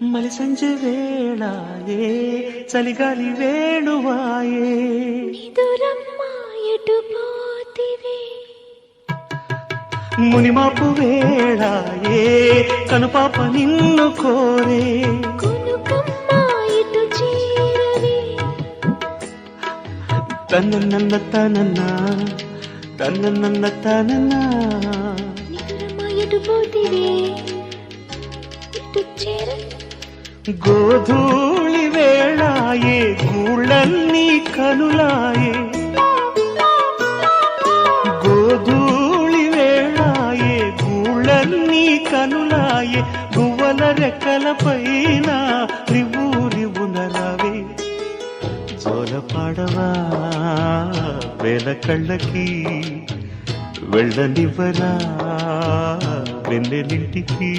మలి సంజె వేళాయే చలిగాలి వేణువాయే నిదురమ్మ ఎటు పోతివే మునిమాపు వేళాయే కనుపాప నిన్ను కోరే కొనుకమ్మ ఇటు చేరవే తనన్న తనన్నా తనన్న తనన్నా నిదురమ్మ ఎటు పోతివే ఇటు చేర గోధూళి వేళాయే గూళ్ళన్నీ కనులాయే గోధూళి వేళాయే గూళ్ళన్నీ కనులాయే గువ్వల రెక్కల పైన రివ్వు రివ్వునరావే జోల పాడవా వేల కళ్ళకి వెళ్ళనివ్వరా వెన్నెలింటికి